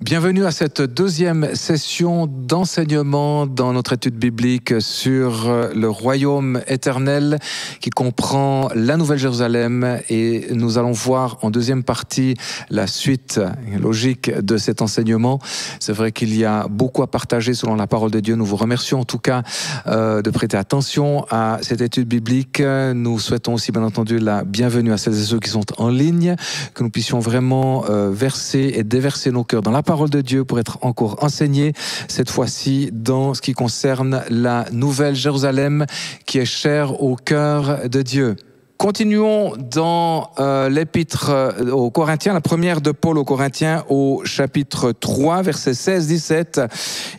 Bienvenue à cette deuxième session d'enseignement dans notre étude biblique sur le royaume éternel qui comprend la Nouvelle Jérusalem, et nous allons voir en deuxième partie la suite logique de cet enseignement. C'est vrai qu'il y a beaucoup à partager selon la parole de Dieu. Nous vous remercions en tout cas de prêter attention à cette étude biblique. Nous souhaitons aussi bien entendu la bienvenue à celles et ceux qui sont en ligne, que nous puissions vraiment verser et déverser nos cœurs dans la parole de Dieu pour être encore enseignés, cette fois-ci dans ce qui concerne la Nouvelle Jérusalem qui est chère au cœur de Dieu. Continuons dans l'épître aux Corinthiens, la première de Paul aux Corinthiens au chapitre 3, versets 16-17.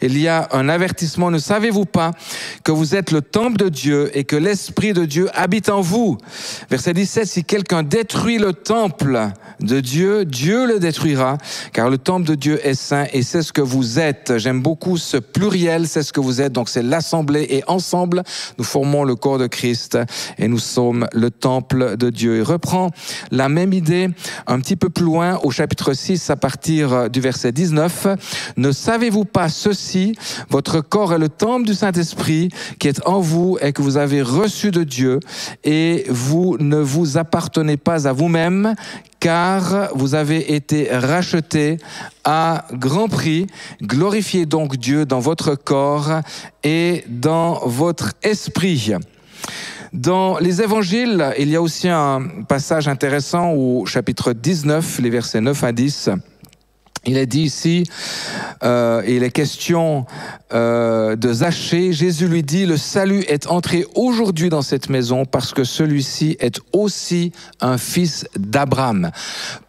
Il y a un avertissement. Ne savez-vous pas que vous êtes le temple de Dieu et que l'Esprit de Dieu habite en vous? Verset 17, si quelqu'un détruit le temple de Dieu, Dieu le détruira, car le temple de Dieu est saint et c'est ce que vous êtes. J'aime beaucoup ce pluriel, c'est ce que vous êtes. Donc c'est l'assemblée et ensemble, nous formons le corps de Christ et nous sommes le temple de Dieu. Il reprend la même idée un petit peu plus loin au chapitre 6 à partir du verset 19. Ne savez-vous pas ceci? Votre corps est le temple du Saint-Esprit qui est en vous et que vous avez reçu de Dieu, et vous ne vous appartenez pas à vous-même, car vous avez été rachetés à grand prix. Glorifiez donc Dieu dans votre corps et dans votre esprit. Dans les évangiles, il y a aussi un passage intéressant au chapitre 19, les versets 9 à 10. Il est dit ici, il est question de Zachée. Jésus lui dit, le salut est entré aujourd'hui dans cette maison parce que celui-ci est aussi un fils d'Abraham.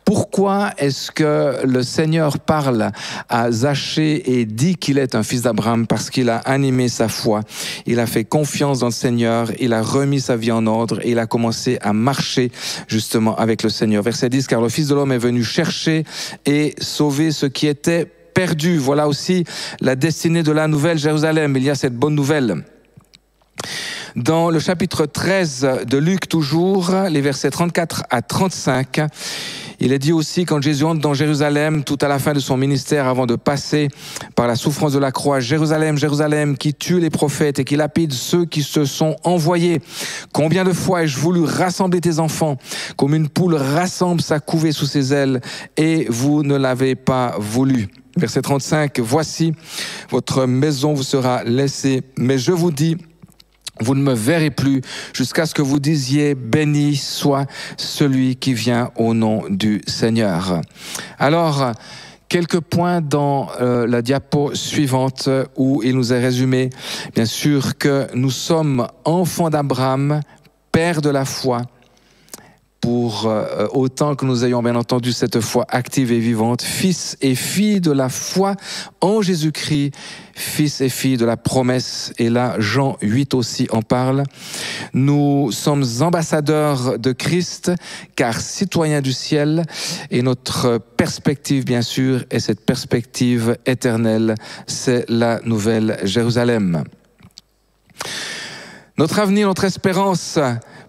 Pourquoi est-ce que le Seigneur parle à Zachée et dit qu'il est un fils d'Abraham? Parce qu'il a animé sa foi, il a fait confiance dans le Seigneur, il a remis sa vie en ordre et il a commencé à marcher justement avec le Seigneur. Verset 10, car le Fils de l'homme est venu chercher et sauver ce qui était perdu. Voilà aussi la destinée de la Nouvelle Jérusalem. Il y a cette bonne nouvelle. Dans le chapitre 13 de Luc toujours, les versets 34 à 35, il est dit aussi, quand Jésus entre dans Jérusalem, tout à la fin de son ministère, avant de passer par la souffrance de la croix, Jérusalem, Jérusalem, qui tue les prophètes et qui lapide ceux qui se sont envoyés. Combien de fois ai-je voulu rassembler tes enfants, comme une poule rassemble sa couvée sous ses ailes, et vous ne l'avez pas voulu. Verset 35, voici, votre maison vous sera laissée, mais je vous dis, vous ne me verrez plus jusqu'à ce que vous disiez, béni soit celui qui vient au nom du Seigneur. Alors, quelques points dans la diapo suivante où il nous est résumé, bien sûr, que nous sommes enfants d'Abraham, père de la foi, pour autant que nous ayons bien entendu cette foi active et vivante, fils et filles de la foi en Jésus-Christ, fils et filles de la promesse, et là Jean 8 aussi en parle. Nous sommes ambassadeurs de Christ, car citoyens du ciel, et notre perspective bien sûr est cette perspective éternelle, c'est la Nouvelle Jérusalem. Notre avenir, notre espérance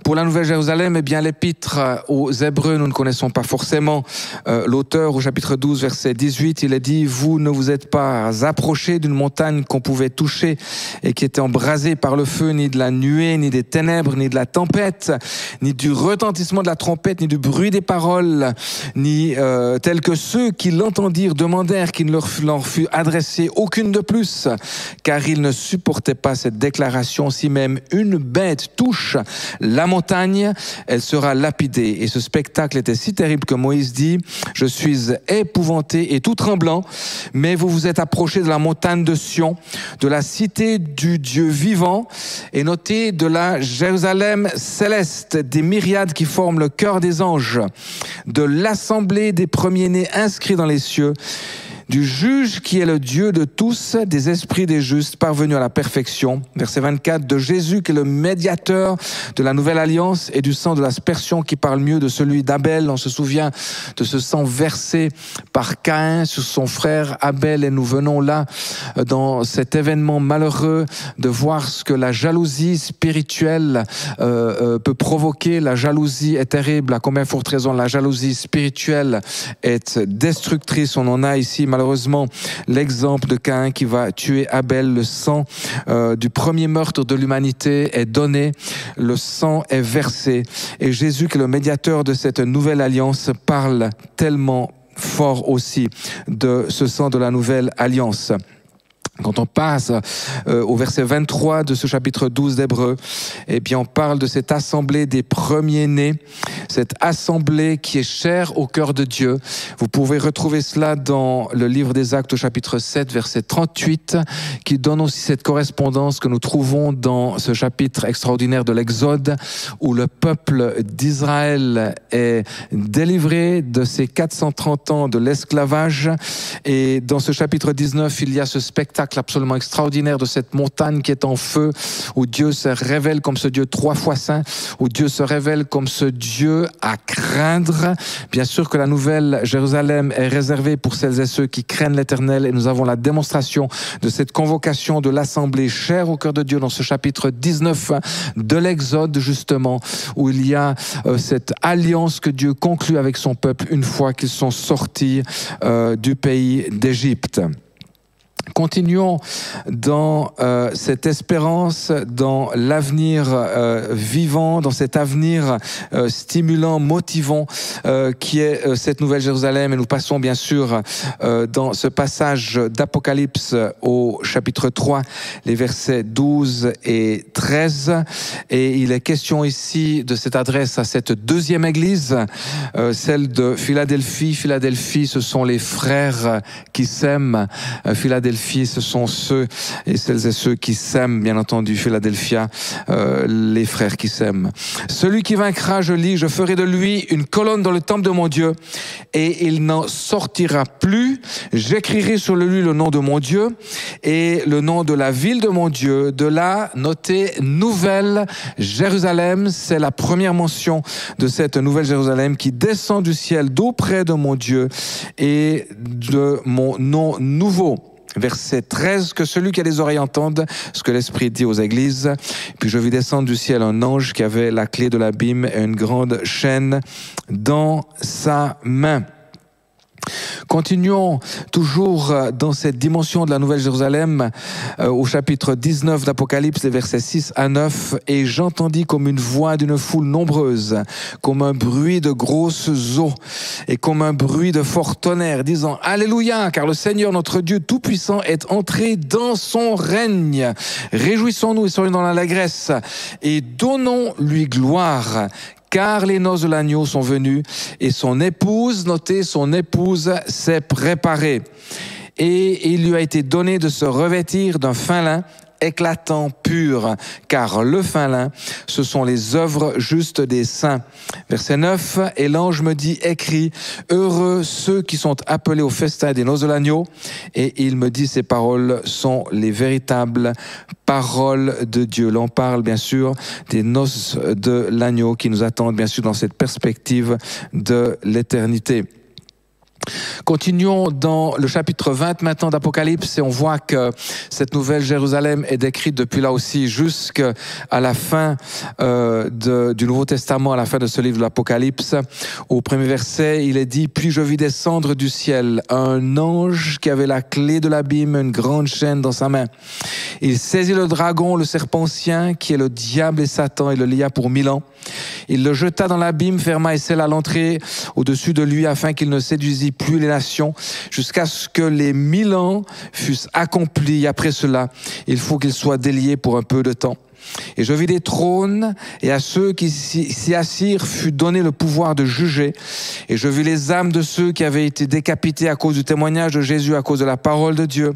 pour la Nouvelle Jérusalem, eh bien l'épître aux Hébreux, nous ne connaissons pas forcément l'auteur. Au chapitre 12, verset 18, il est dit, vous ne vous êtes pas approchés d'une montagne qu'on pouvait toucher et qui était embrasée par le feu, ni de la nuée, ni des ténèbres, ni de la tempête, ni du retentissement de la trompette, ni du bruit des paroles, ni tels que ceux qui l'entendirent demandèrent qu'il ne leur fût adressé aucune de plus, car ils ne supportaient pas cette déclaration. Si même une bête touche la montagne, elle sera lapidée. Et ce spectacle était si terrible que Moïse dit, je suis épouvanté et tout tremblant, mais vous vous êtes approchés de la montagne de Sion, de la cité du Dieu vivant, et notez de la Jérusalem céleste, des myriades qui forment le chœur des anges, de l'assemblée des premiers-nés inscrits dans les cieux, du juge qui est le Dieu de tous, des esprits des justes parvenus à la perfection. Verset 24, de Jésus qui est le médiateur de la nouvelle alliance et du sang de l'aspersion qui parle mieux de celui d'Abel. On se souvient de ce sang versé par Caïn sur son frère Abel, et nous venons là dans cet événement malheureux de voir ce que la jalousie spirituelle peut provoquer. La jalousie est terrible, à combien forte raison la jalousie spirituelle est destructrice. On en a ici malheureusement malheureusement l'exemple de Caïn qui va tuer Abel. Le sang du premier meurtre de l'humanité est donné, le sang est versé. Et Jésus, qui est le médiateur de cette nouvelle alliance, parle tellement fort aussi de ce sang de la nouvelle alliance. Quand on passe au verset 23 de ce chapitre 12 d'Hébreux, eh bien on parle de cette assemblée des premiers-nés, cette assemblée qui est chère au cœur de Dieu. Vous pouvez retrouver cela dans le livre des Actes au chapitre 7, verset 38, qui donne aussi cette correspondance que nous trouvons dans ce chapitre extraordinaire de l'Exode, où le peuple d'Israël est délivré de ses 430 ans de l'esclavage. Et dans ce chapitre 19, il y a ce spectacle absolument extraordinaire de cette montagne qui est en feu, où Dieu se révèle comme ce Dieu 3 fois saint, où Dieu se révèle comme ce Dieu à craindre. Bien sûr que la nouvelle Jérusalem est réservée pour celles et ceux qui craignent l'Éternel, et nous avons la démonstration de cette convocation de l'assemblée chère au cœur de Dieu dans ce chapitre 19 de l'Exode, justement, où il y a cette alliance que Dieu conclut avec son peuple une fois qu'ils sont sortis du pays d'Égypte. Continuons dans cette espérance, dans l'avenir vivant, dans cet avenir stimulant, motivant qui est cette nouvelle Jérusalem. Et nous passons bien sûr dans ce passage d'Apocalypse au chapitre 3, les versets 12 et 13. Et il est question ici de cette adresse à cette deuxième église, celle de Philadelphie. Philadelphie, ce sont les frères qui s'aiment. Philadelphie, ce sont ceux et celles et ceux qui s'aiment, bien entendu. Philadelphia, les frères qui s'aiment. Celui qui vaincra, je lis, je ferai de lui une colonne dans le temple de mon Dieu, et il n'en sortira plus. J'écrirai sur lui le nom de mon Dieu et le nom de la ville de mon Dieu. De là, notez Nouvelle Jérusalem. C'est la première mention de cette Nouvelle Jérusalem qui descend du ciel d'auprès de mon Dieu et de mon nom nouveau. Verset 13, que celui qui a des oreilles entende ce que l'Esprit dit aux églises. Puis je vis descendre du ciel un ange qui avait la clé de l'abîme et une grande chaîne dans sa main. Continuons toujours dans cette dimension de la Nouvelle Jérusalem au chapitre 19 d'Apocalypse, les versets 6 à 9. Et j'entendis comme une voix d'une foule nombreuse, comme un bruit de grosses eaux et comme un bruit de fort tonnerre, disant Alléluia, car le Seigneur notre Dieu Tout-Puissant est entré dans son règne. Réjouissons-nous et soyons dans l'allégresse et donnons-lui gloire. Car les noces de l'agneau sont venues et son épouse, notez, son épouse s'est préparée. Et il lui a été donné de se revêtir d'un fin lin éclatant, pur, car le fin lin, ce sont les œuvres justes des saints. Verset 9, et l'ange me dit, écris, heureux ceux qui sont appelés au festin des noces de l'agneau. Et il me dit, ces paroles sont les véritables paroles de Dieu. L'on parle bien sûr des noces de l'agneau qui nous attendent bien sûr dans cette perspective de l'éternité. Continuons dans le chapitre 20 maintenant d'Apocalypse et on voit que cette nouvelle Jérusalem est décrite depuis là aussi jusqu'à la fin du Nouveau Testament, à la fin de ce livre de l'Apocalypse. Au premier verset, il est dit « Puis je vis descendre du ciel un ange qui avait la clé de l'abîme, une grande chaîne dans sa main. Il saisit le dragon, le serpent ancien, qui est le diable et Satan, et le lia pour 1000 ans. Il le jeta dans l'abîme, ferma et scella l'entrée au-dessus de lui afin qu'il ne séduisit plus les nations jusqu'à ce que les 1000 ans fussent accomplis. Après cela, il faut qu'il soit délié pour un peu de temps. Et je vis des trônes, et à ceux qui s'y assirent fut donné le pouvoir de juger. Et je vis les âmes de ceux qui avaient été décapités à cause du témoignage de Jésus, à cause de la parole de Dieu,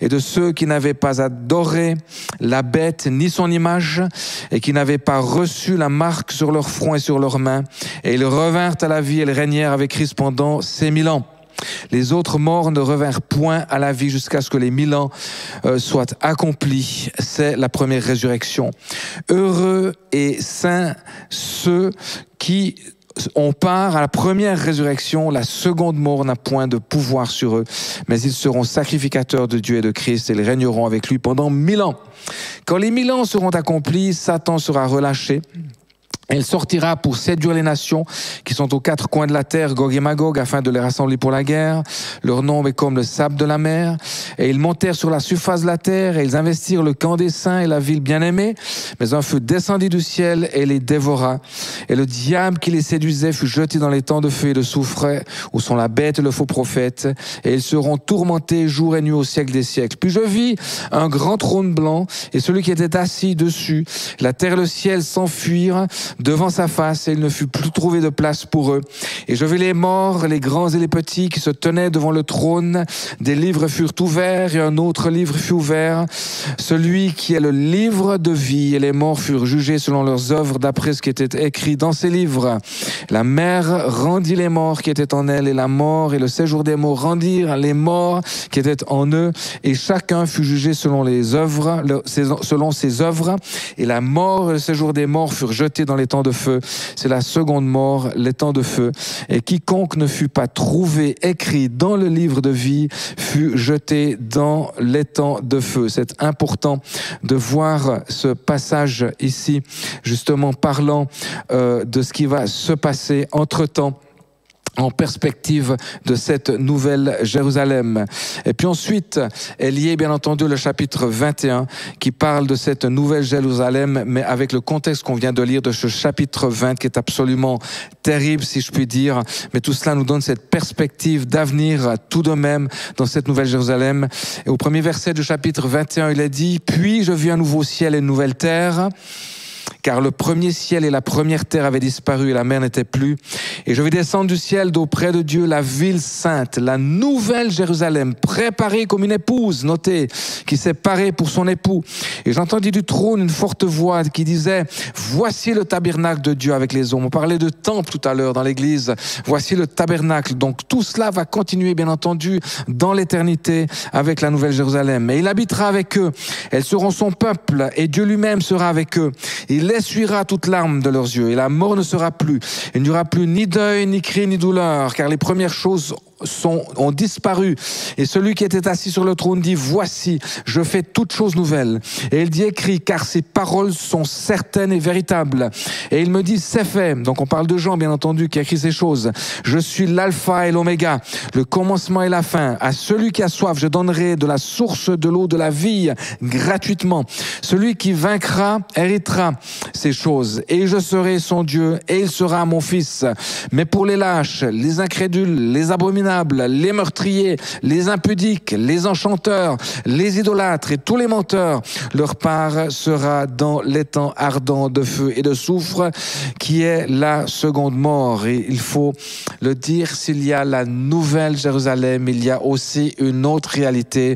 et de ceux qui n'avaient pas adoré la bête ni son image, et qui n'avaient pas reçu la marque sur leur front et sur leurs mains. Et ils revinrent à la vie et ils régnèrent avec Christ pendant ces 1000 ans. Les autres morts ne revinrent point à la vie jusqu'à ce que les 1000 ans soient accomplis. C'est la première résurrection. Heureux et saints ceux qui ont part à la première résurrection. La seconde mort n'a point de pouvoir sur eux, mais ils seront sacrificateurs de Dieu et de Christ et ils régneront avec lui pendant 1000 ans. Quand les 1000 ans seront accomplis, Satan sera relâché. Elle sortira pour séduire les nations qui sont aux quatre coins de la terre, Gog et Magog, afin de les rassembler pour la guerre. Leur nombre est comme le sable de la mer. Et ils montèrent sur la surface de la terre, et ils investirent le camp des saints et la ville bien-aimée. Mais un feu descendit du ciel et les dévora. Et le diable qui les séduisait fut jeté dans les temps de feu et de soufre, où sont la bête et le faux prophète. Et ils seront tourmentés jour et nuit au siècle des siècles. Puis je vis un grand trône blanc, et celui qui était assis dessus. La terre et le ciel s'enfuirent devant sa face, et il ne fut plus trouvé de place pour eux. Et je vis les morts, les grands et les petits, qui se tenaient devant le trône. Des livres furent ouverts, et un autre livre fut ouvert, celui qui est le livre de vie. Et les morts furent jugés selon leurs œuvres, d'après ce qui était écrit dans ces livres. La mer rendit les morts qui étaient en elle, et la mort et le séjour des morts rendirent les morts qui étaient en eux. Et chacun fut jugé selon les œuvres, selon ses œuvres. Et la mort et le séjour des morts furent jetés dans les temps de feu. C'est la seconde mort, les temps de feu. Et quiconque ne fut pas trouvé écrit dans le livre de vie fut jeté dans les temps de feu. C'est important de voir ce passage ici, justement parlant de ce qui va se passer entre-temps, en perspective de cette nouvelle Jérusalem. Et puis ensuite est lié bien entendu le chapitre 21 qui parle de cette nouvelle Jérusalem, mais avec le contexte qu'on vient de lire de ce chapitre 20 qui est absolument terrible si je puis dire, mais tout cela nous donne cette perspective d'avenir tout de même dans cette nouvelle Jérusalem. Et au premier verset du chapitre 21 il est dit: « Puis je vis un nouveau ciel et une nouvelle terre, car le premier ciel et la première terre avaient disparu et la mer n'était plus. Et je vais descendre du ciel d'auprès de Dieu la ville sainte, la nouvelle Jérusalem, préparée comme une épouse, notez, qui s'est parée pour son époux. Et j'entendis du trône une forte voix qui disait: voici le tabernacle de Dieu avec les hommes. On parlait de temple tout à l'heure dans l'église. Voici le tabernacle. Donc tout cela va continuer bien entendu dans l'éternité avec la nouvelle Jérusalem. Et il habitera avec eux. Elles seront son peuple et Dieu lui-même sera avec eux. Il essuiera toute larme de leurs yeux et la mort ne sera plus. Il n'y aura plus ni deuil, ni cri, ni douleur, car les premières choses ont disparu. Et celui qui était assis sur le trône dit: voici, je fais toutes choses nouvelles. Et il dit: écris, car ces paroles sont certaines et véritables. Et il me dit: c'est fait. Donc on parle de Jean, bien entendu, qui a écrit ces choses. Je suis l'alpha et l'oméga, le commencement et la fin. À celui qui a soif, je donnerai de la source de l'eau de la vie gratuitement. Celui qui vaincra héritera ces choses. Et je serai son Dieu, et il sera mon fils. Mais pour les lâches, les incrédules, les abominables, les meurtriers, les impudiques, les enchanteurs, les idolâtres et tous les menteurs, leur part sera dans l'étang ardent de feu et de soufre, qui est la seconde mort. Et il faut le dire, s'il y a la nouvelle Jérusalem, il y a aussi une autre réalité,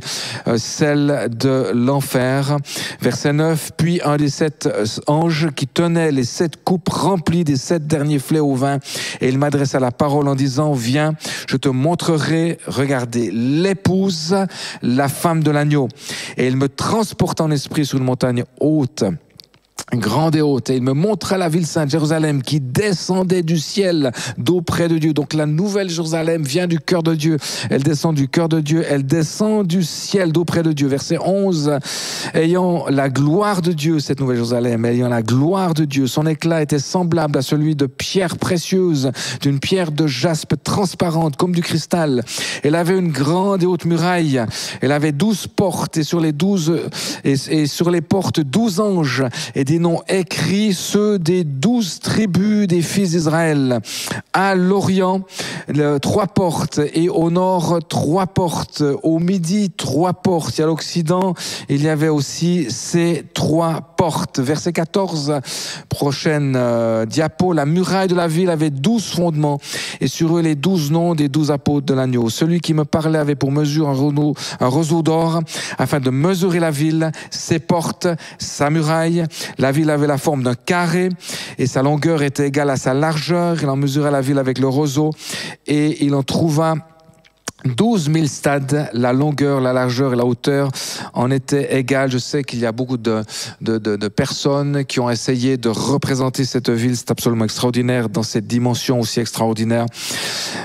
celle de l'enfer. Verset 9, puis un des 7 anges qui tenait les 7 coupes remplies des 7 derniers flets au vin, et il m'adressa la parole en disant: viens, je te montrerai, regardez, l'épouse, la femme de l'agneau. Et il me transporta en esprit sur une montagne haute, grande et haute, et il me montra la ville sainte Jérusalem qui descendait du ciel d'auprès de Dieu. Donc la nouvelle Jérusalem vient du cœur de Dieu, elle descend du cœur de Dieu, elle descend du ciel d'auprès de Dieu. Verset 11, ayant la gloire de Dieu, cette nouvelle Jérusalem, ayant la gloire de Dieu, son éclat était semblable à celui de pierre précieuse, d'une pierre de jaspe transparente comme du cristal. Elle avait une grande et haute muraille, elle avait 12 portes, et sur les 12 et sur les portes 12 anges, et des noms écrits, ceux des 12 tribus des fils d'Israël. À l'Orient, 3 portes, et au nord 3 portes, au midi 3 portes, et à l'Occident il y avait aussi ces 3 portes. Verset 14, prochaine diapo. La muraille de la ville avait 12 fondements, et sur eux les 12 noms des 12 apôtres de l'agneau. Celui qui me parlait avait pour mesure un roseau d'or, afin de mesurer la ville, ses portes, sa muraille. La ville avait la forme d'un carré, et sa longueur était égale à sa largeur. Il en mesura la ville avec le roseau, et il en trouva 12 000 stades, la longueur, la largeur et la hauteur en étaient égales. Je sais qu'il y a beaucoup de personnes qui ont essayé de représenter cette ville. C'est absolument extraordinaire dans cette dimension aussi extraordinaire.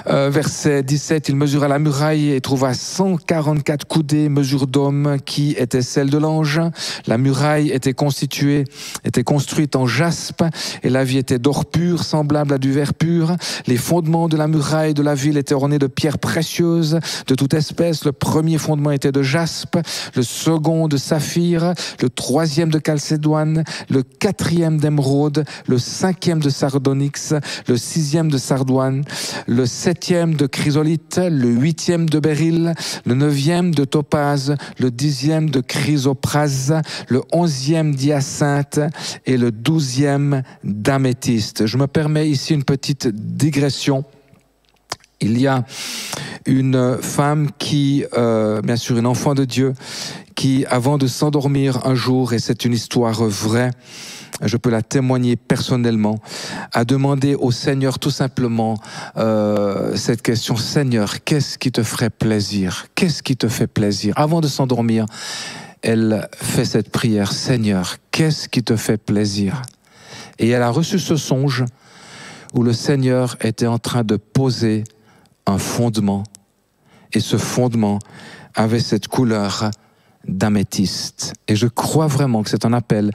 Verset 17, il mesura la muraille et trouva 144 coudées, mesure d'homme, qui étaient celles de l'ange. La muraille était construite en jaspe et la vie était d'or pur, semblable à du verre pur. Les fondements de la muraille de la ville étaient ornés de pierres précieuses de toute espèce. Le premier fondement était de jaspe, le second de saphir, le troisième de chalcédoine, le quatrième d'émeraude, le cinquième de sardonyx, le sixième de sardoine, le septième de chrysolite, le huitième de béryl, le neuvième de topaze, le dixième de chrysoprase, le onzième d'hyacinthe et le 12e d'améthyste. Je me permets ici une petite digression. Il y a une femme qui, bien sûr une enfant de Dieu, qui avant de s'endormir un jour, et c'est une histoire vraie, je peux la témoigner personnellement, a demandé au Seigneur tout simplement cette question: Seigneur, qu'est-ce qui te ferait plaisir? Qu'est-ce qui te fait plaisir? Avant de s'endormir, elle fait cette prière: Seigneur, qu'est-ce qui te fait plaisir? Et elle a reçu ce songe où le Seigneur était en train de poser un fondement, et ce fondement avait cette couleur d'améthyste. Et je crois vraiment que c'est un appel.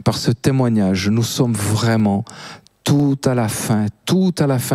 Par ce témoignage, nous sommes vraiment tout à la fin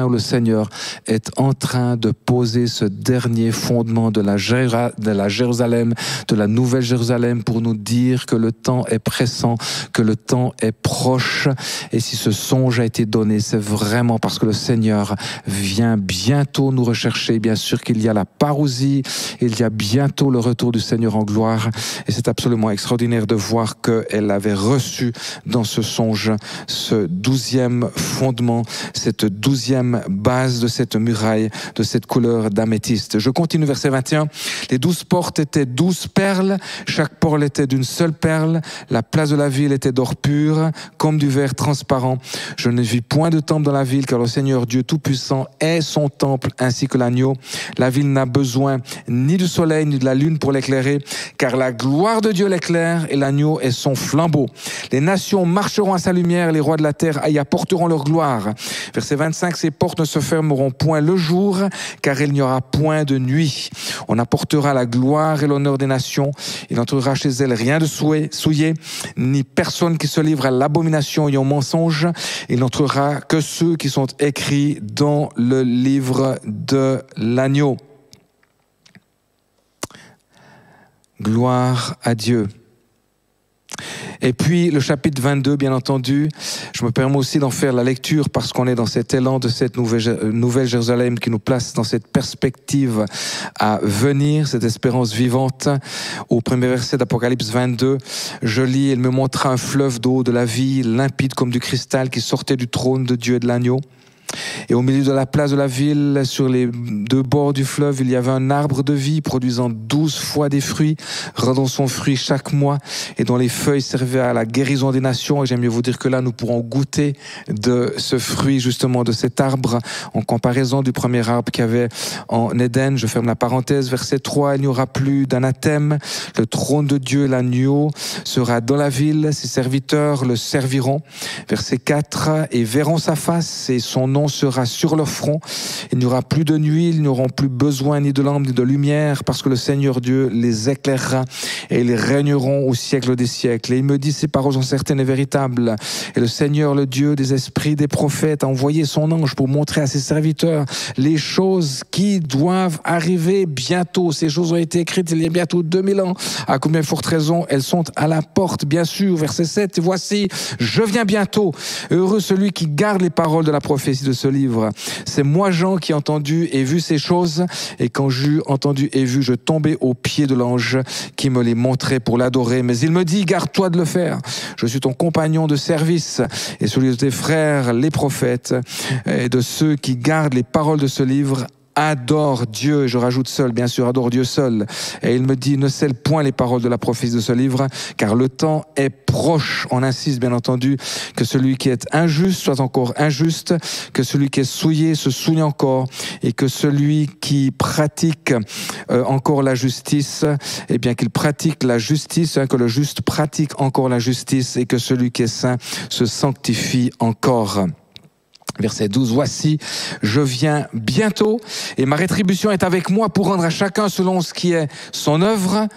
où le Seigneur est en train de poser ce dernier fondement de la Jérusalem, de la Nouvelle Jérusalem, pour nous dire que le temps est pressant, que le temps est proche. Et si ce songe a été donné, c'est vraiment parce que le Seigneur vient bientôt nous rechercher. Bien sûr qu'il y a la parousie, il y a bientôt le retour du Seigneur en gloire. Et c'est absolument extraordinaire de voir qu'elle avait reçu dans ce songe ce 12e fondement, cette 12e base de cette muraille, de cette couleur d'améthyste. Je continue, verset 21. Les 12 portes étaient 12 perles, chaque porte était d'une seule perle, la place de la ville était d'or pur, comme du verre transparent. Je ne vis point de temple dans la ville, car le Seigneur Dieu Tout-Puissant est son temple, ainsi que l'agneau. La ville n'a besoin ni du soleil, ni de la lune pour l'éclairer, car la gloire de Dieu l'éclaire, et l'agneau est son flambeau. Les nations marcheront à sa lumière, les rois de la terre y apporteront leur gloire. Verset 25, ces portes ne se fermeront point le jour, car il n'y aura point de nuit. On apportera la gloire et l'honneur des nations. Il n'entrera chez elles rien de souillé, ni personne qui se livre à l'abomination et au mensonge. Il n'entrera que ceux qui sont écrits dans le livre de l'agneau. Gloire à Dieu. Et puis le chapitre 22, bien entendu, je me permets aussi d'en faire la lecture parce qu'on est dans cet élan de cette nouvelle Jérusalem qui nous place dans cette perspective à venir, cette espérance vivante. Au premier verset d'Apocalypse 22, je lis: il me montra un fleuve d'eau de la vie, limpide comme du cristal, qui sortait du trône de Dieu et de l'agneau. Et au milieu de la place de la ville, sur les deux bords du fleuve, il y avait un arbre de vie produisant 12 fois des fruits, rendant son fruit chaque mois, et dont les feuilles servaient à la guérison des nations. Et j'aime mieux vous dire que là, nous pourrons goûter de ce fruit, justement, de cet arbre, en comparaison du premier arbre qu'il y avait en Éden. Je ferme la parenthèse. Verset 3, il n'y aura plus d'anathème. Le trône de Dieu, l'agneau, sera dans la ville. Ses serviteurs le serviront. Verset 4, et verront sa face, et son nom sera sur leur front. Il n'y aura plus de nuit, ils n'auront plus besoin ni de lampe ni de lumière, parce que le Seigneur Dieu les éclairera, et ils régneront au siècle des siècles. Et il me dit: ces paroles sont certaines et véritables. Et le Seigneur, le Dieu des esprits des prophètes, a envoyé son ange pour montrer à ses serviteurs les choses qui doivent arriver bientôt. Ces choses ont été écrites il y a bientôt 2000 ans. À combien de forte raison, elles sont à la porte, bien sûr. Verset 7, voici, je viens bientôt. Heureux celui qui garde les paroles de la prophétie de ce livre. C'est moi, Jean, qui ai entendu et vu ces choses, et quand j'eus entendu et vu, je tombais aux pieds de l'ange qui me les montrait pour l'adorer. Mais il me dit: garde-toi de le faire. Je suis ton compagnon de service et celui de tes frères, les prophètes, et de ceux qui gardent les paroles de ce livre. adore Dieu, je rajoute seul, bien sûr, adore Dieu seul. Et il me dit, ne scelle point les paroles de la prophétie de ce livre, car le temps est proche. On insiste, bien entendu, que celui qui est injuste soit encore injuste, que celui qui est souillé se souille encore, et que celui qui pratique encore la justice, eh bien qu'il pratique la justice, que le juste pratique encore la justice, et que celui qui est saint se sanctifie encore. Verset 12, voici, je viens bientôt et ma rétribution est avec moi pour rendre à chacun selon ce qui est son œuvre.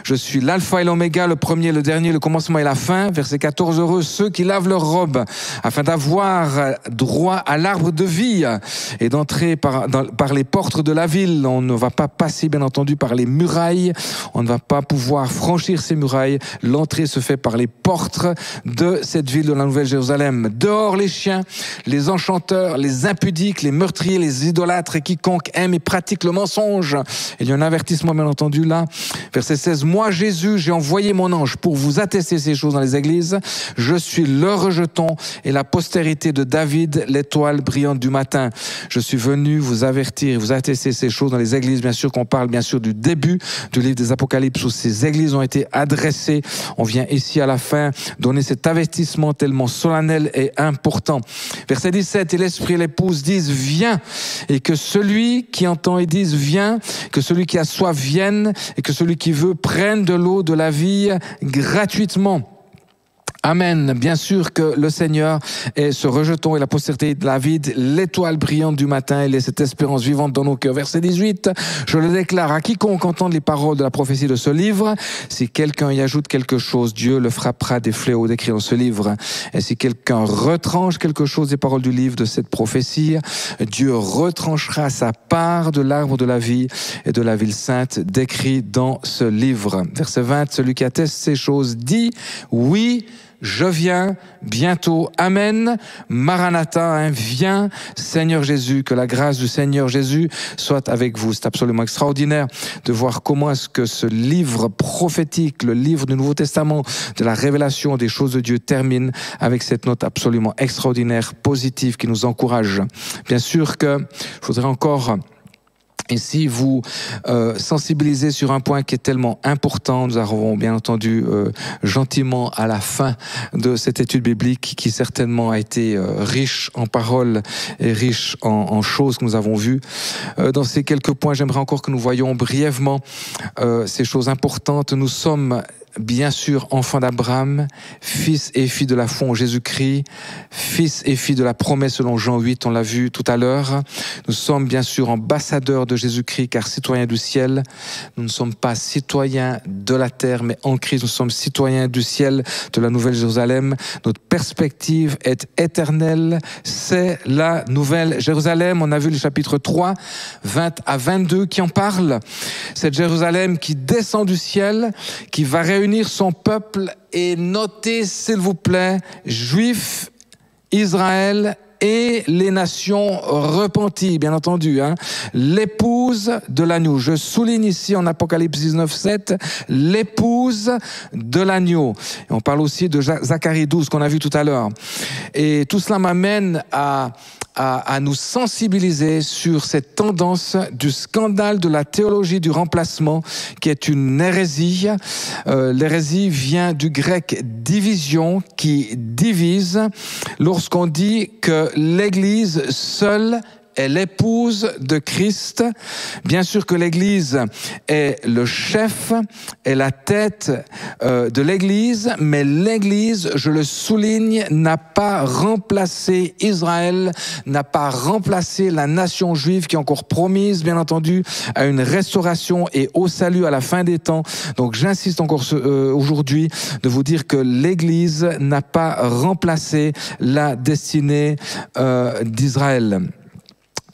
Je suis l'alpha et l'oméga, le premier, le dernier, le commencement et la fin. Verset 14, heureux ceux qui lavent leurs robes afin d'avoir droit à l'arbre de vie et d'entrer par les portes de la ville. On ne va pas passer, bien entendu, par les murailles. On ne va pas pouvoir franchir ces murailles. L'entrée se fait par les portes de cette ville de la Nouvelle Jérusalem. Dehors les chiens, les enchanteurs, les impudiques, les meurtriers, les idolâtres et quiconque aime et pratique le mensonge. Il y a un avertissement bien entendu là. Verset 16, moi Jésus, j'ai envoyé mon ange pour vous attester ces choses dans les églises. Je suis le rejeton et la postérité de David, l'étoile brillante du matin. Je suis venu vous avertir et vous attester ces choses dans les églises. Bien sûr qu'on parle bien sûr du début du livre des Apocalypses où ces églises ont été adressées. On vient ici à la fin donner cet avertissement tellement solennel et important. Verset 17, et l'esprit et l'épouse disent viens, et que celui qui entend et dise viens, que celui qui a soif vienne, et que celui qui veut prenne de l'eau de la vie gratuitement. Amen. Bien sûr que le Seigneur est ce rejeton et la postérité de David, l'étoile brillante du matin, il est cette espérance vivante dans nos cœurs. Verset 18, je le déclare à quiconque entende les paroles de la prophétie de ce livre, si quelqu'un y ajoute quelque chose, Dieu le frappera des fléaux décrits dans ce livre. Et si quelqu'un retranche quelque chose des paroles du livre de cette prophétie, Dieu retranchera sa part de l'arbre de la vie et de la ville sainte décrit dans ce livre. Verset 20, celui qui atteste ces choses dit oui, je viens bientôt. Amen. Maranatha, viens, Seigneur Jésus, que la grâce du Seigneur Jésus soit avec vous. C'est absolument extraordinaire de voir comment est-ce que ce livre prophétique, le livre du Nouveau Testament, de la révélation des choses de Dieu termine avec cette note absolument extraordinaire, positive, qui nous encourage. Bien sûr que je voudrais encore ici vous sensibiliser sur un point qui est tellement important. Nous avons bien entendu gentiment à la fin de cette étude biblique qui certainement a été riche en paroles et riche en choses que nous avons vues. Dans ces quelques points, j'aimerais encore que nous voyions brièvement ces choses importantes. Nous sommes bien sûr enfants d'Abraham, fils et filles de la foi en Jésus-Christ, fils et filles de la promesse selon Jean 8, on l'a vu tout à l'heure. Nous sommes bien sûr ambassadeurs de Jésus-Christ car citoyens du ciel. Nous ne sommes pas citoyens de la terre mais en Christ nous sommes citoyens du ciel, de la Nouvelle Jérusalem. Notre perspective est éternelle, c'est la Nouvelle Jérusalem. On a vu le chapitre 3, 20 à 22 qui en parle. Cette Jérusalem qui descend du ciel, qui va réunir son peuple et notez s'il vous plaît, Juifs, Israël et les nations repenties, bien entendu, l'épouse de l'agneau. Je souligne ici en Apocalypse 19, 7, l'épouse de l'agneau. Et on parle aussi de Zacharie 12 qu'on a vu tout à l'heure. Et tout cela m'amène à nous sensibiliser sur cette tendance du scandale de la théologie du remplacement qui est une hérésie. L'hérésie vient du grec division qui divise lorsqu'on dit que l'Église seule est l'épouse de Christ. Bien sûr que l'Église est le chef, est la tête de l'Église, mais l'Église, je le souligne, n'a pas remplacé Israël, n'a pas remplacé la nation juive qui est encore promise, bien entendu, à une restauration et au salut à la fin des temps. Donc j'insiste encore aujourd'hui de vous dire que l'Église n'a pas remplacé la destinée d'Israël.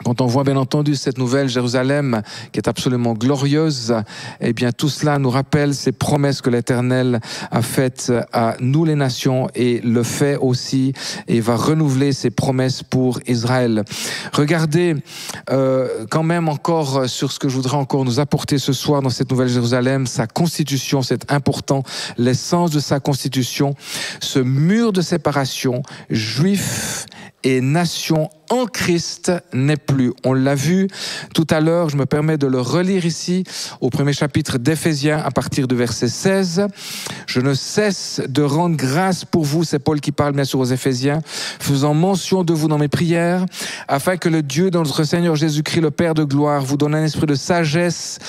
Quand on voit bien entendu cette nouvelle Jérusalem qui est absolument glorieuse, eh bien tout cela nous rappelle ces promesses que l'Éternel a faites à nous les nations et le fait aussi et va renouveler ses promesses pour Israël. Regardez quand même encore sur ce que je voudrais encore nous apporter ce soir dans cette nouvelle Jérusalem, sa constitution, c'est important, l'essence de sa constitution, ce mur de séparation, juif et nation en Christ n'est plus. On l'a vu tout à l'heure, je me permets de le relire ici au premier chapitre d'Éphésiens à partir du verset 16. Je ne cesse de rendre grâce pour vous, c'est Paul qui parle bien sûr aux Éphésiens, faisant mention de vous dans mes prières, afin que le Dieu de notre Seigneur Jésus-Christ, le Père de gloire, vous donne un esprit de sagesse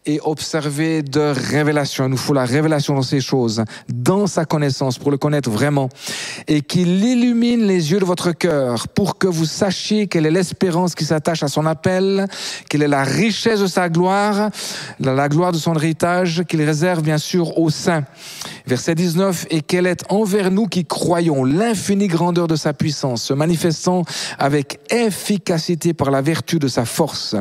et observer de révélation. Il nous faut la révélation dans ces choses, dans sa connaissance, pour le connaître vraiment, et qu'il illumine les yeux de votre cœur, pour que vous sachiez quelle est l'espérance qui s'attache à son appel, quelle est la richesse de sa gloire, la gloire de son héritage qu'il réserve bien sûr aux saints. Verset 19, et quelle est envers nous qui croyons l'infinie grandeur de sa puissance, se manifestant avec efficacité par la vertu de sa force.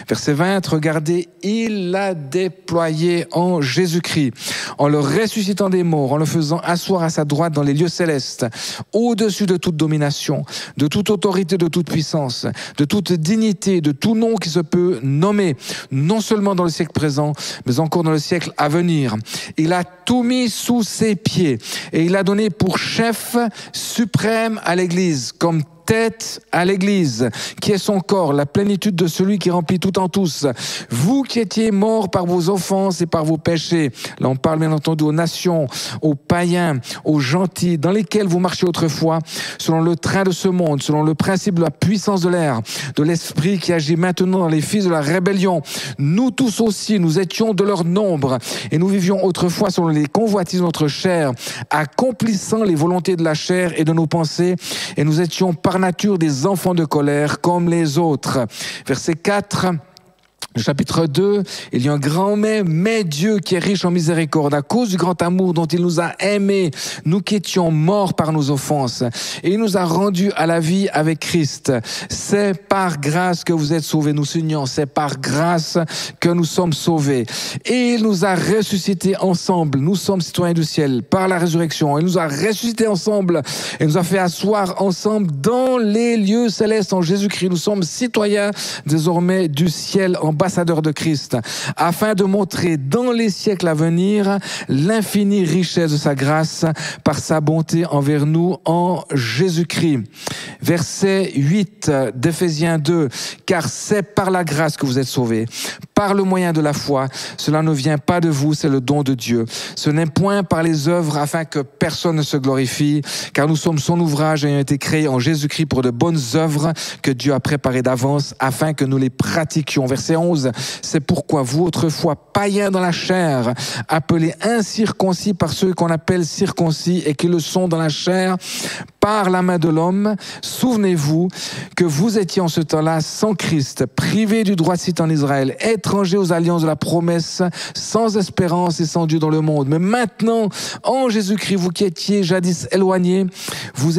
Verset 20, regardez, il l'a déployé en Jésus-Christ, en le ressuscitant des morts, en le faisant asseoir à sa droite dans les lieux célestes, au-dessus de toute domination, de toute autorité, de toute puissance, de toute dignité, de tout nom qui se peut nommer, non seulement dans le siècle présent, mais encore dans le siècle à venir. Il a tout mis sous ses pieds et il a donné pour chef suprême à l'Église, comme tête à l'Église, qui est son corps, la plénitude de celui qui remplit tout en tous. Vous qui étiez morts par vos offenses et par vos péchés, là on parle bien entendu aux nations, aux païens, aux gentils, dans lesquels vous marchiez autrefois, selon le train de ce monde, selon le principe de la puissance de l'air, de l'esprit qui agit maintenant dans les fils de la rébellion. Nous tous aussi, nous étions de leur nombre, et nous vivions autrefois selon les convoitises de notre chair, accomplissant les volontés de la chair et de nos pensées, et nous étions par nature des enfants de colère comme les autres. Verset 4, chapitre 2, il y a un grand mais Dieu qui est riche en miséricorde, à cause du grand amour dont il nous a aimés, nous qui étions morts par nos offenses, et il nous a rendus à la vie avec Christ. C'est par grâce que vous êtes sauvés, nous signons, c'est par grâce que nous sommes sauvés. Et il nous a ressuscités ensemble, nous sommes citoyens du ciel, par la résurrection. Il nous a ressuscités ensemble, et nous a fait asseoir ensemble dans les lieux célestes en Jésus-Christ. Nous sommes citoyens désormais du ciel, ambassadeurs de Christ, afin de montrer dans les siècles à venir l'infinie richesse de sa grâce par sa bonté envers nous en Jésus-Christ. Verset 8 d'Éphésiens 2, car c'est par la grâce que vous êtes sauvés, par le moyen de la foi. Cela ne vient pas de vous, c'est le don de Dieu. Ce n'est point par les œuvres afin que personne ne se glorifie, car nous sommes son ouvrage ayant été créés en Jésus-Christ pour de bonnes œuvres que Dieu a préparées d'avance afin que nous les pratiquions. Verset 11, c'est pourquoi vous autrefois païens dans la chair, appelés incirconcis par ceux qu'on appelle circoncis et qui le sont dans la chair par la main de l'homme, souvenez-vous que vous étiez en ce temps-là sans Christ, privés du droit de cité en Israël, étrangers aux alliances de la promesse, sans espérance et sans Dieu dans le monde. Mais maintenant, en Jésus-Christ, vous qui étiez jadis éloignés, vous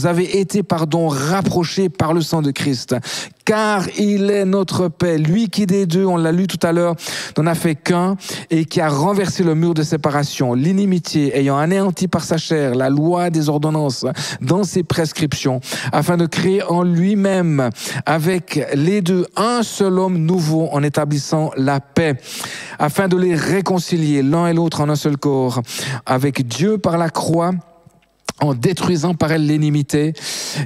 avez été rapprochés par le sang de Christ. Car il est notre paix, lui qui des deux, on l'a lu tout à l'heure, n'en a fait qu'un et qui a renversé le mur de séparation, l'inimitié, ayant anéanti par sa chair la loi des ordonnances dans ses prescriptions, afin de créer en lui-même avec les deux un seul homme nouveau en établissant la paix, afin de les réconcilier l'un et l'autre en un seul corps, avec Dieu par la croix, en détruisant par elle l'inimité.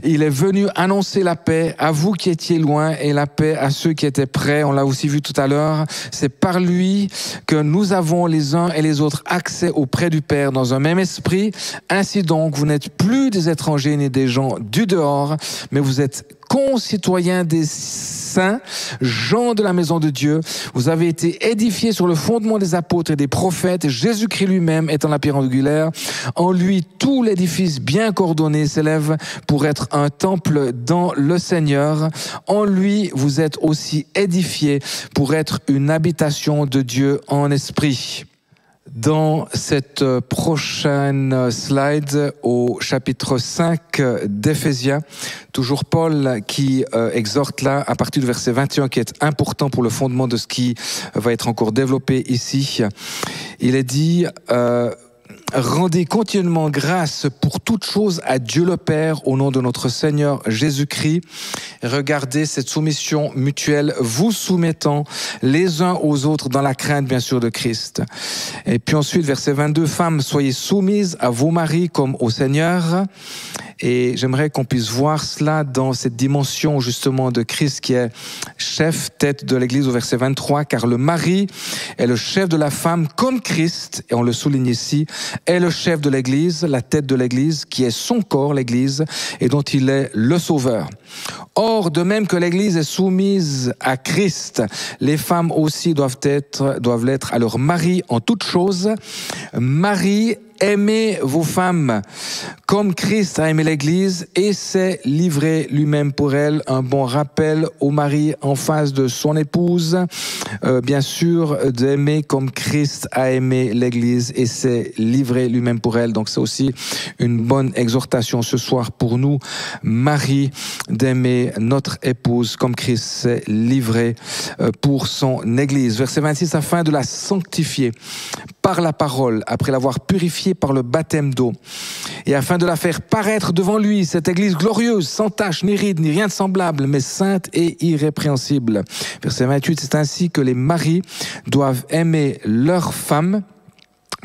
Il est venu annoncer la paix à vous qui étiez loin et la paix à ceux qui étaient près. On l'a aussi vu tout à l'heure. C'est par lui que nous avons les uns et les autres accès auprès du Père dans un même esprit. Ainsi donc, vous n'êtes plus des étrangers ni des gens du dehors, mais vous êtes concitoyens des saints, gens de la maison de Dieu. Vous avez été édifiés sur le fondement des apôtres et des prophètes, Jésus-Christ lui-même étant la pierre angulaire. En lui, tout l'édifice bien coordonné s'élève pour être un temple dans le Seigneur. En lui, vous êtes aussi édifiés pour être une habitation de Dieu en esprit. Dans cette prochaine slide, au chapitre 5 d'Éphésiens, toujours Paul qui exhorte là, à partir du verset 21, qui est important pour le fondement de ce qui va être encore développé ici. Il est dit rendez continuellement grâce pour toutes choses à Dieu le Père au nom de notre Seigneur Jésus-Christ. Regardez cette soumission mutuelle, vous soumettant les uns aux autres dans la crainte bien sûr de Christ. Et puis ensuite, verset 22, femmes, soyez soumises à vos maris comme au Seigneur. Et j'aimerais qu'on puisse voir cela dans cette dimension justement de Christ qui est chef, tête de l'Église au verset 23, car le mari est le chef de la femme comme Christ, et on le souligne ici, est le chef de l'Église, la tête de l'Église, qui est son corps, l'Église, et dont il est le sauveur. Or, de même que l'Église est soumise à Christ, les femmes aussi doivent l'être à leur mari en toutes choses. Marie, aimez vos femmes comme Christ a aimé l'Église et s'est livré lui-même pour elle. Un bon rappel au mari en face de son épouse, bien sûr, d'aimer comme Christ a aimé l'Église et s'est livré lui-même pour elle. Donc c'est aussi une bonne exhortation ce soir pour nous, mari, d'aimer notre épouse comme Christ s'est livré pour son Église. Verset 26, afin de la sanctifier par la parole, après l'avoir purifiée par le baptême d'eau, et afin de la faire paraître devant lui, cette Église glorieuse, sans tache, ni ride, ni rien de semblable, mais sainte et irrépréhensible. Verset 28, c'est ainsi que les maris doivent aimer leurs femmes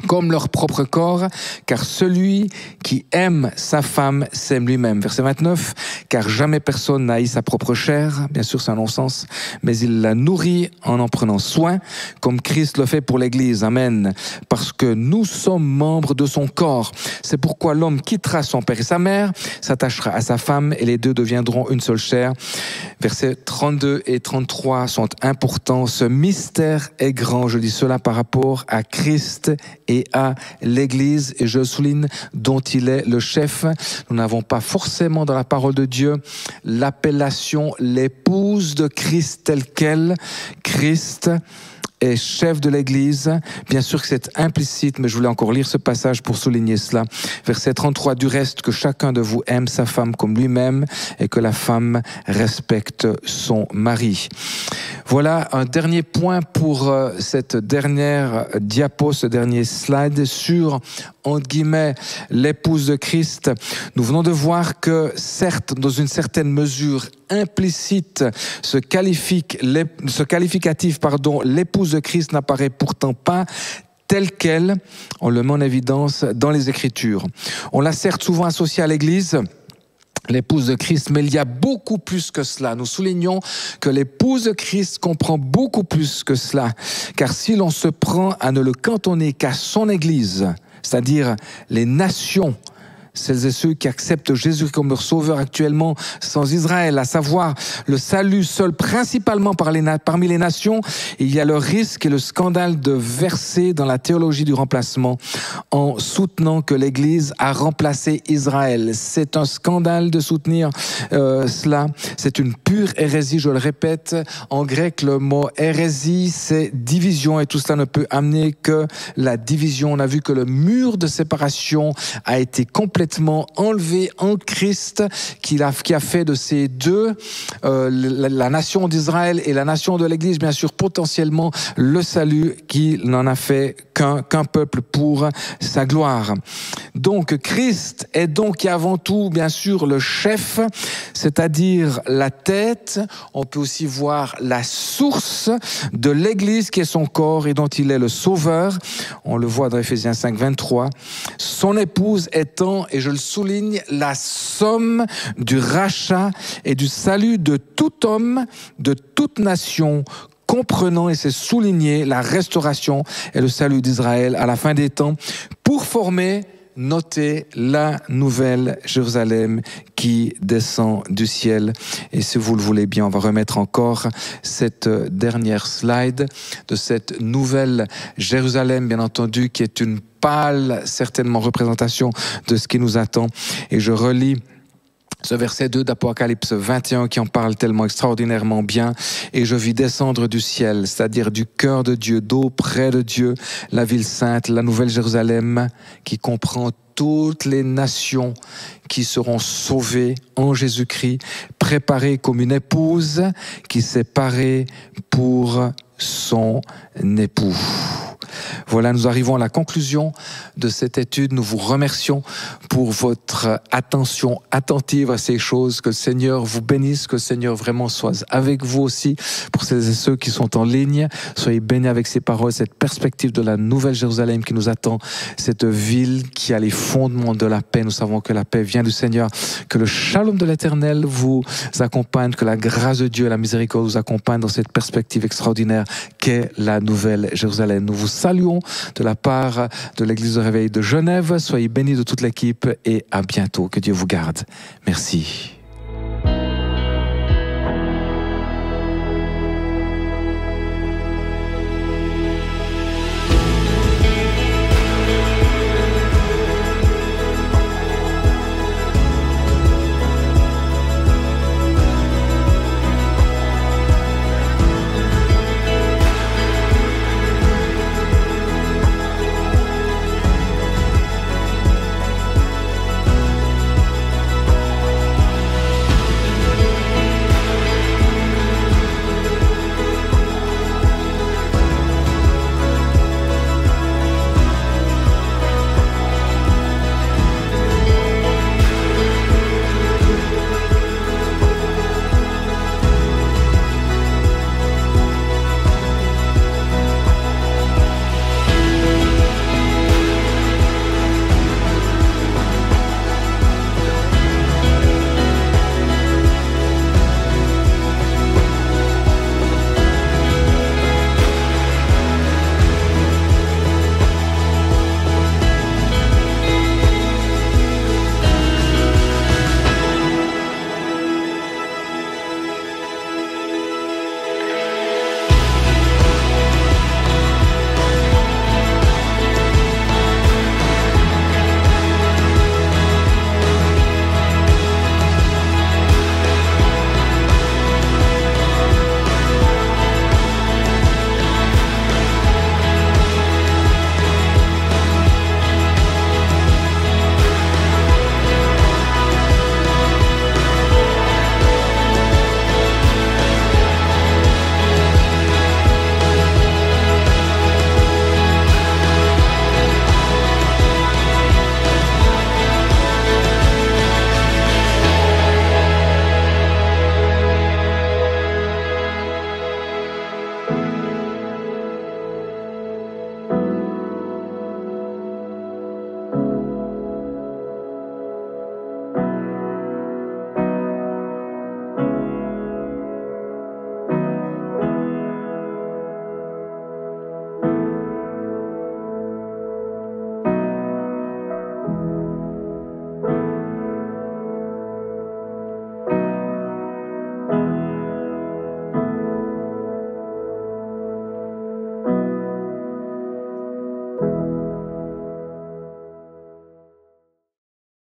comme leur propre corps, car celui qui aime sa femme s'aime lui-même. Verset 29, car jamais personne n'a haï sa propre chair, bien sûr c'est un non-sens, mais il la nourrit en prenant soin, comme Christ le fait pour l'Église. Amen. Parce que nous sommes membres de son corps. C'est pourquoi l'homme quittera son père et sa mère, s'attachera à sa femme, et les deux deviendront une seule chair. Versets 32 et 33 sont importants. Ce mystère est grand, je dis cela par rapport à Christ et à l'Église, et je souligne, dont il est le chef. Nous n'avons pas forcément dans la parole de Dieu l'appellation l'épouse de Christ telle qu'elle. Christ est chef de l'Église. Bien sûr que c'est implicite, mais je voulais encore lire ce passage pour souligner cela. Verset 33, du reste, que chacun de vous aime sa femme comme lui-même et que la femme respecte son mari. Voilà un dernier point pour cette dernière diapo, ce dernier slide sur, entre guillemets, l'épouse de Christ. Nous venons de voir que, certes, dans une certaine mesure implicite, ce qualificatif, l'épouse de Christ n'apparaît pourtant pas tel quel, on le met en évidence dans les Écritures. On l'a certes souvent associé à l'Église, l'épouse de Christ, mais il y a beaucoup plus que cela. Nous soulignons que l'épouse de Christ comprend beaucoup plus que cela, car si l'on se prend à ne le cantonner qu'à son Église, c'est-à-dire les nations, celles et ceux qui acceptent Jésus comme leur sauveur actuellement sans Israël, à savoir le salut seul principalement parmi les nations, il y a le risque et le scandale de verser dans la théologie du remplacement en soutenant que l'Église a remplacé Israël. C'est un scandale de soutenir cela. C'est une pure hérésie, je le répète. En grec, le mot hérésie, c'est division, et tout cela ne peut amener que la division. On a vu que le mur de séparation a été complètement enlevé en Christ, qui a fait de ces deux, la nation d'Israël et la nation de l'Église, bien sûr, potentiellement le salut, qui n'en a fait qu'un peuple pour sa gloire. Donc Christ est donc avant tout, bien sûr, le chef, c'est-à-dire la tête. On peut aussi voir la source de l'Église qui est son corps et dont il est le sauveur. On le voit dans Éphésiens 5, 23. Son épouse étant, et je le souligne, la somme du rachat et du salut de tout homme, de toute nation, comprenant, et c'est souligné, la restauration et le salut d'Israël à la fin des temps, pour former, notez, la nouvelle Jérusalem qui descend du ciel. Et si vous le voulez bien, on va remettre encore cette dernière slide de cette nouvelle Jérusalem, bien entendu, qui est une pâle, certainement, représentation de ce qui nous attend. Et je relis ce verset 2 d'Apocalypse 21 qui en parle tellement extraordinairement bien. Et je vis descendre du ciel, c'est-à-dire du cœur de Dieu, d'auprès de Dieu, la ville sainte, la nouvelle Jérusalem, qui comprend toutes les nations qui seront sauvées en Jésus-Christ, préparées comme une épouse qui s'est parée pour son époux. Voilà, nous arrivons à la conclusion de cette étude. Nous vous remercions pour votre attention attentive à ces choses. Que le Seigneur vous bénisse, que le Seigneur vraiment soit avec vous aussi. Pour celles et ceux qui sont en ligne, soyez bénis avec ces paroles, cette perspective de la Nouvelle Jérusalem qui nous attend, cette ville qui a les fondements de la paix. Nous savons que la paix vient du Seigneur, que le shalom de l'Éternel vous accompagne, que la grâce de Dieu et la miséricorde vous accompagnent dans cette perspective extraordinaire qu'est la Nouvelle Jérusalem. Nous vous saluons de la part de l'Église de Réveil de Genève. Soyez bénis de toute l'équipe et à bientôt. Que Dieu vous garde. Merci.